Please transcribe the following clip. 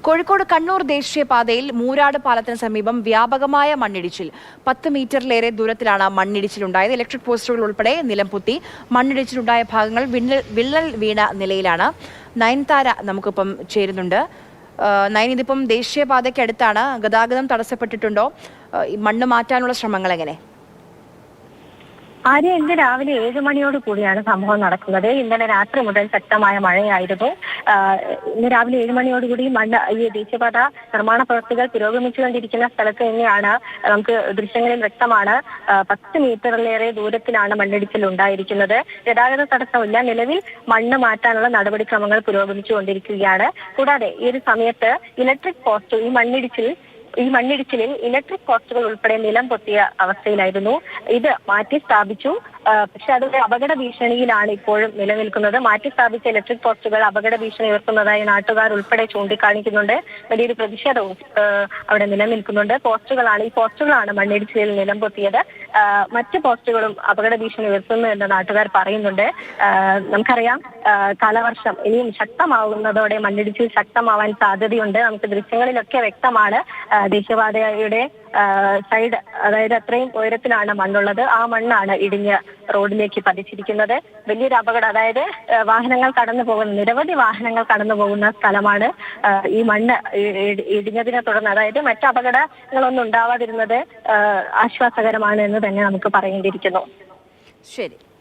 കോഴിക്കോട് കണ്ണൂർ ദേശീയപാതയിൽ മൂരാട് പാലത്തിന് സമീപം വ്യാപകമായ മണ്ണിടിച്ചിൽ 10 മീറ്ററിലേറെ ദൂരത്തിലാണ് മണ്ണിടിച്ചിലുണ്ടായത്. ഇലക്ട്രിക് പോസ്റ്റുകൾ ഉൾപ്പെടെ നിലംപൊത്തി. മണ്ണിടിച്ചിലുണ്ടായ ഭാഗങ്ങൾ വിള്ളൽ വീണ നിലയിലാണ്. നയൻതാര നമുക്കിപ്പം ചേരുന്നുണ്ട്. നയൻ, ഇതിപ്പം ദേശീയപാതയ്ക്ക് അടുത്താണ്. ഗതാഗതം തടസ്സപ്പെട്ടിട്ടുണ്ടോ? മണ്ണ് മാറ്റാനുള്ള ശ്രമങ്ങൾ എങ്ങനെ? ഇന്ന് രാവിലെ 7 മണിയോട് കൂടിയാണ് സംഭവം നടക്കുന്നത്. ഇന്നലെ രാത്രി മുതൽ ശക്തമായ മഴയായിരുന്നു. ഇന്ന് രാവിലെ 7 മണിയോടുകൂടി ഈ ദേശീയപാത നിർമ്മാണ പ്രവൃത്തികൾ പുരോഗമിച്ചുകൊണ്ടിരിക്കുന്ന സ്ഥലത്ത് തന്നെയാണ്. നമുക്ക് ദൃശ്യങ്ങളിൽ വ്യക്തമാണ്. 10 മീറ്ററിലേറെ ദൂരത്തിലാണ് മണ്ണിടിച്ചിൽ ഉണ്ടായിരിക്കുന്നത്. ഗതാഗത തടസ്സമില്ല. നിലവിൽ മണ്ണ് മാറ്റാനുള്ള നടപടിക്രമങ്ങൾ പുരോഗമിച്ചുകൊണ്ടിരിക്കുകയാണ്. കൂടാതെ ഈ ഒരു സമയത്ത് ഇലക്ട്രിക് പോസ്റ്റ് ഈ മണ്ണിടിച്ചിലിൽ ഇലക്ട്രിക് പോസ്റ്റുകൾ ഉൾപ്പെടെ നിലം പൊത്തിയ അവസ്ഥയിലായിരുന്നു. ഇത് മാറ്റി സ്ഥാപിച്ചു. പക്ഷെ അത് അപകട ഭീഷണിയിലാണ് ഇപ്പോഴും നിലനിൽക്കുന്നത്. മാറ്റി സ്ഥാപിച്ച ഇലക്ട്രിക് പോസ്റ്റുകൾ അപകട ഭീഷണി ഉയർത്തുന്നതായി നാട്ടുകാർ ഉൾപ്പെടെ ചൂണ്ടിക്കാണിക്കുന്നുണ്ട്. വലിയൊരു പ്രതിഷേധവും അവിടെ നിലനിൽക്കുന്നുണ്ട്. ഈ പോസ്റ്റുകളാണ് മണ്ണിടിച്ചിലിൽ നിലം പൊത്തിയത്. മറ്റ് പോസ്റ്റുകളും അപകട ഭീഷണി ഉയർത്തുന്നു എന്ന് നാട്ടുകാർ പറയുന്നുണ്ട്. നമുക്കറിയാം, കാലവർഷം ഇനിയും ശക്തമാവുന്നതോടെ മണ്ണിടിച്ചിൽ ശക്തമാവാൻ സാധ്യതയുണ്ട്. നമുക്ക് ദൃശ്യങ്ങളിലൊക്കെ വ്യക്തമാണ്. ദേശീയപാതയുടെ സൈഡ്, അതായത് അത്രയും ഉയരത്തിലാണ് മണ്ണുള്ളത്. ആ മണ്ണാണ് ഇടിഞ്ഞ് റോഡിലേക്ക് പതിച്ചിരിക്കുന്നത്. വലിയൊരു അപകടം, അതായത് നിരവധി വാഹനങ്ങൾ കടന്നു പോകുന്ന സ്ഥലമാണ്. ഈ മണ്ണ് ഇടിഞ്ഞതിനെ തുടർന്ന്, അതായത് മറ്റ് അപകടങ്ങളൊന്നും ഉണ്ടാവാതിരുന്നത് ആശ്വാസകരമാണ് എന്ന് തന്നെ നമുക്ക് പറയേണ്ടിയിരിക്കുന്നു. ശരി.